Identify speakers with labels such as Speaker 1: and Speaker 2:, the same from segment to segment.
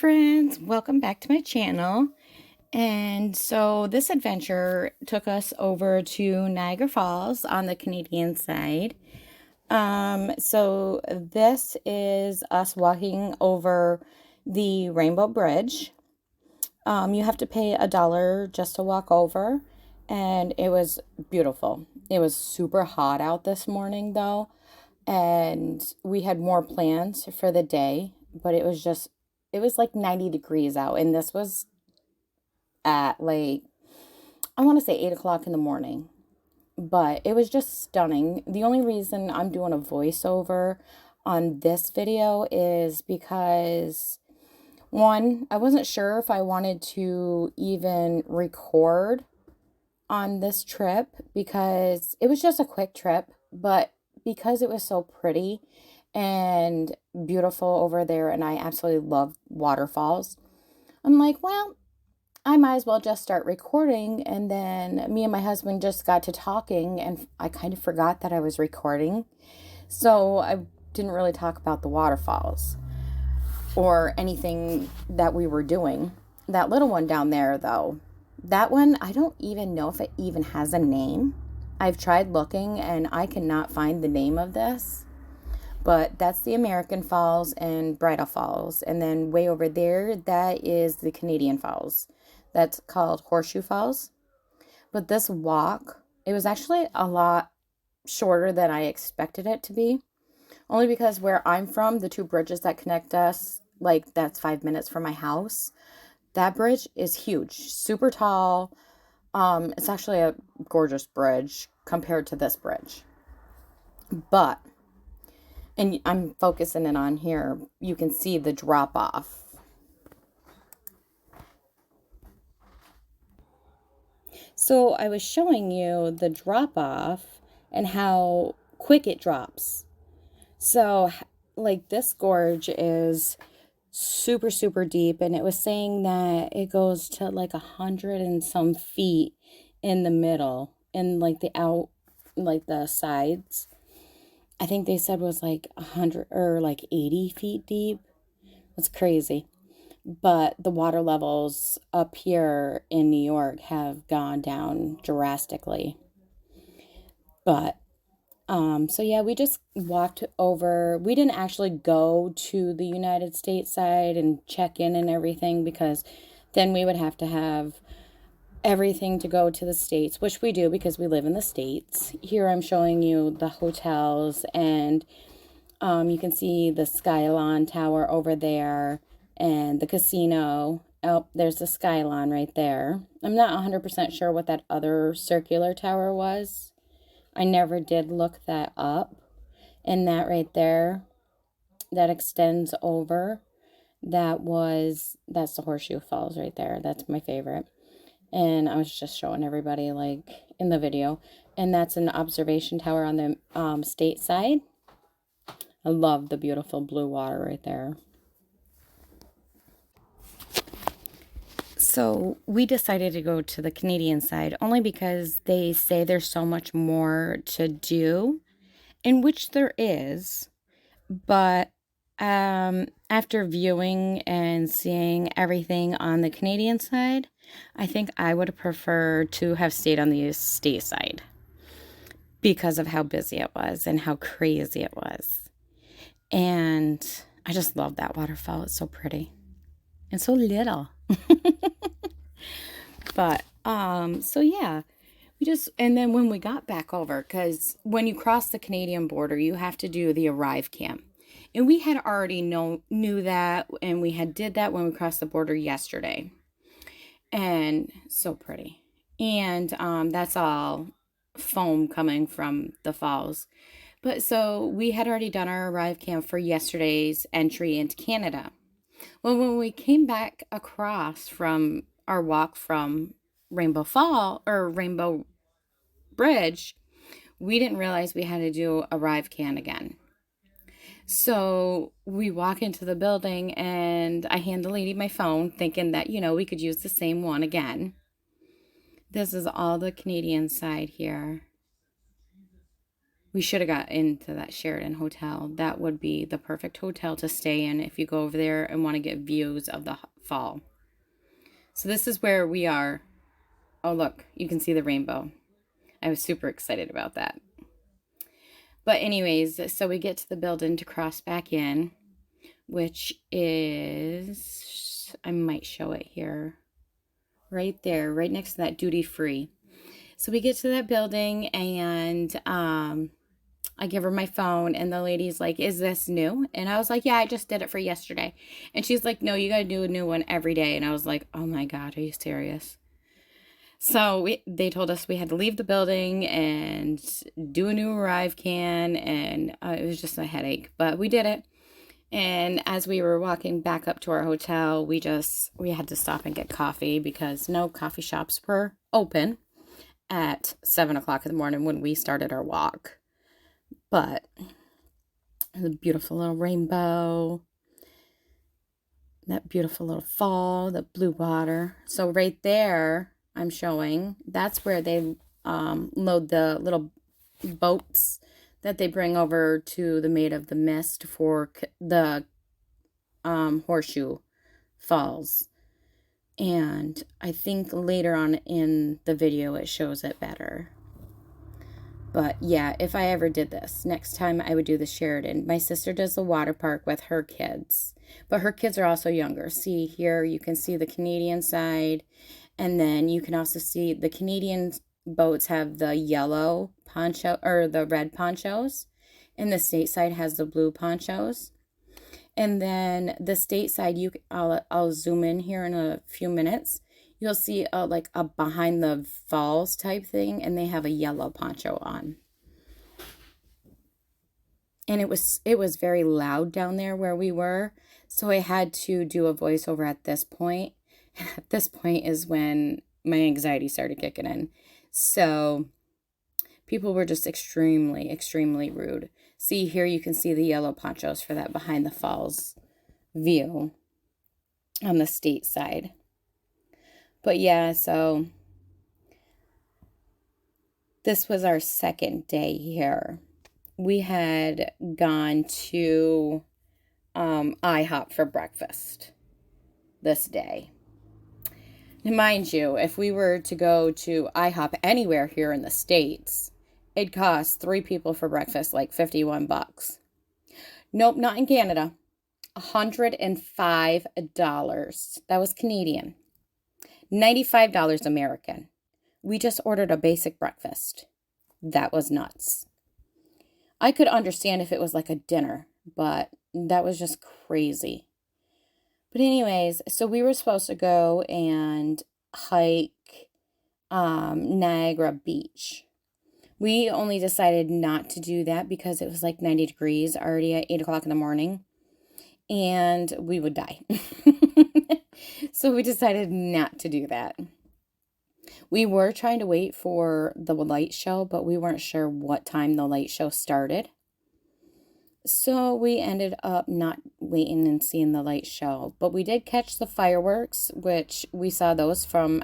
Speaker 1: friends, welcome back to my channel. And so this adventure took us over to Niagara Falls on the Canadian side. So this is us walking over the Rainbow Bridge. You have to pay $1 just to walk over, and it was beautiful. It was super hot out this morning though, and we had more plans for the day, but it was like 90 degrees out, and this was at like, I want to say 8 o'clock in the morning, but it was just stunning. The only reason I'm doing a voiceover on this video is because, one, I wasn't sure if I wanted to even record on this trip because it was just a quick trip, but because it was so pretty and beautiful over there and I absolutely love waterfalls, I'm like, well, I might as well just start recording. And then me and my husband just got to talking and I kind of forgot that I was recording. So I didn't really talk about the waterfalls or anything that we were doing. That little one down there, though, that one, I don't even know if it even has a name. I've tried looking and I cannot find the name of this. But that's the American Falls and Bridal Falls. And then way over there, that is the Canadian Falls. That's called Horseshoe Falls. But this walk, it was actually a lot shorter than I expected it to be. Only because where I'm from, the two bridges that connect us, like that's 5 minutes from my house. That bridge is huge, super tall. It's actually a gorgeous bridge compared to this bridge. But, and I'm focusing it on here, you can see the drop off. So I was showing you the drop off and how quick it drops. So like this gorge is super, super deep, and it was saying that it goes to like 100 and some feet in the middle and like like the sides. I think they said was like 100 or like 80 feet deep. It's crazy. But the water levels up here in New York have gone down drastically. But so yeah, we just walked over. We didn't actually go to the United States side and check in and everything because then we would have to have everything to go to the States, which we do because we live in the States. Here I'm showing you the hotels, and you can see the Skylon Tower over there and the casino. Oh, there's the Skylon right there. I'm not 100% sure what that other circular tower was. I never did look that up. And that right there, that extends over, that's the Horseshoe Falls right there. That's my favorite. And I was just showing everybody like in the video. And that's an observation tower on the state side. I love the beautiful blue water right there. So we decided to go to the Canadian side only because they say there's so much more to do, in which there is, but after viewing and seeing everything on the Canadian side, I think I would prefer to have stayed on the state side because of how busy it was and how crazy it was. And I just love that waterfall. It's so pretty and so little. But so yeah, and then when we got back over, because when you cross the Canadian border, you have to do the arrive camp. And we had already knew that, and we did that when we crossed the border yesterday. And so pretty. And that's all foam coming from the falls. But so we had already done our arrive camp for yesterday's entry into Canada. Well, when we came back across from our walk from Rainbow Bridge, we didn't realize we had to do arrive can again. So we walk into the building and I hand the lady my phone thinking that, we could use the same one again. This is all the Canadian side here. We should have got into that Sheraton hotel. That would be the perfect hotel to stay in if you go over there and want to get views of the fall. So this is where we are. Oh, look, you can see the rainbow. I was super excited about that. But anyways, so we get to the building to cross back in, which is, I might show it here, right there, right next to that duty free. So we get to that building and I give her my phone and the lady's like, is this new? And I was like, yeah, I just did it for yesterday. And she's like, no, you got to do a new one every day. And I was like, oh my God, are you serious? So they told us we had to leave the building and do a new arrive can, and it was just a headache, but we did it. And as we were walking back up to our hotel, we had to stop and get coffee because no coffee shops were open at 7 o'clock in the morning when we started our walk. But the beautiful little rainbow, that beautiful little fall, the blue water. So right there, I'm showing, that's where they load the little boats that they bring over to the Maid of the Mist for the Horseshoe Falls. And I think later on in the video it shows it better. But yeah, if I ever did this, next time I would do the Sheraton. My sister does the water park with her kids, but her kids are also younger. See here, you can see the Canadian side, and then you can also see the Canadian boats have the yellow poncho or the red ponchos, and the stateside has the blue ponchos. And then the stateside, I'll zoom in here in a few minutes. You'll see like a behind the falls type thing, and they have a yellow poncho on. And it was very loud down there where we were, so I had to do a voiceover at this point. And at this point is when my anxiety started kicking in. So people were just extremely, extremely rude. See here, you can see the yellow ponchos for that behind the falls view on the state side. But yeah, so this was our second day here. We had gone to IHOP for breakfast this day. And mind you, if we were to go to IHOP anywhere here in the States, it'd cost 3 people for breakfast like $51. Nope, not in Canada. $105. That was Canadian. $95 American. We just ordered a basic breakfast. That was nuts. I could understand if it was like a dinner, but that was just crazy. But anyways, so we were supposed to go and hike Niagara Beach. We only decided not to do that because it was like 90 degrees already at 8 o'clock in the morning, and we would die. So we decided not to do that. We were trying to wait for the light show, but we weren't sure what time the light show started. So we ended up not waiting and seeing the light show. But we did catch the fireworks, which we saw those from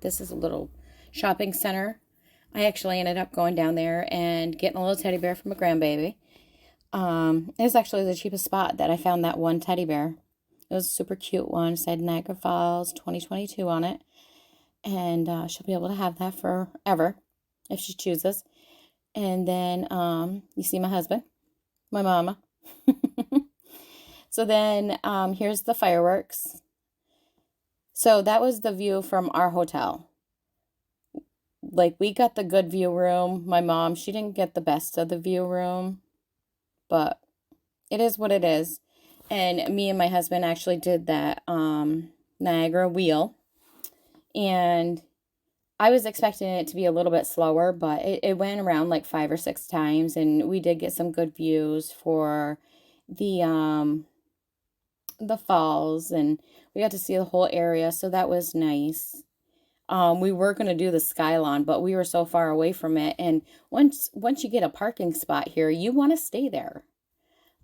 Speaker 1: this is a little shopping center. I actually ended up going down there and getting a little teddy bear from a grandbaby. It was actually the cheapest spot that I found that one teddy bear. It was a super cute one. It said Niagara Falls 2022 on it. And she'll be able to have that forever if she chooses. And then you see my husband, my mama. So then here's the fireworks. So that was the view from our hotel. Like, we got the good view room. My mom, she didn't get the best of the view room. But it is what it is. And me and my husband actually did that Niagara wheel. And I was expecting it to be a little bit slower, but it went around like 5 or 6 times. And we did get some good views for the falls. And we got to see the whole area. So that was nice. We were going to do the Skylon, but we were so far away from it. And once you get a parking spot here, you want to stay there.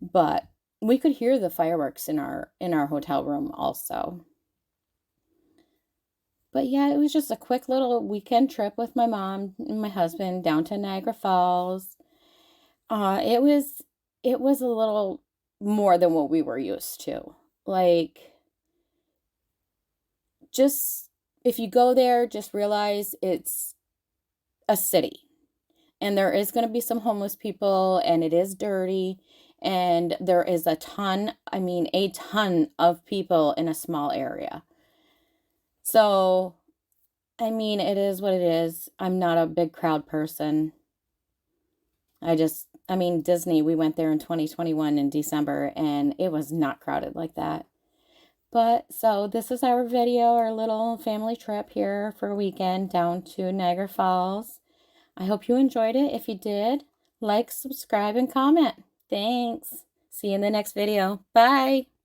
Speaker 1: But we could hear the fireworks in our hotel room also. But yeah, it was just a quick little weekend trip with my mom and my husband down to Niagara Falls. It was a little more than what we were used to. Like, just if you go there, just realize it's a city. And there is going to be some homeless people, and it is dirty, and there is a ton of people in a small area. So, it is what it is. I'm not a big crowd person. Disney, we went there in 2021 in December, and it was not crowded like that. But so this is our video, our little family trip here for a weekend down to Niagara Falls. I hope you enjoyed it. If you did, like, subscribe, and comment. Thanks. See you in the next video. Bye.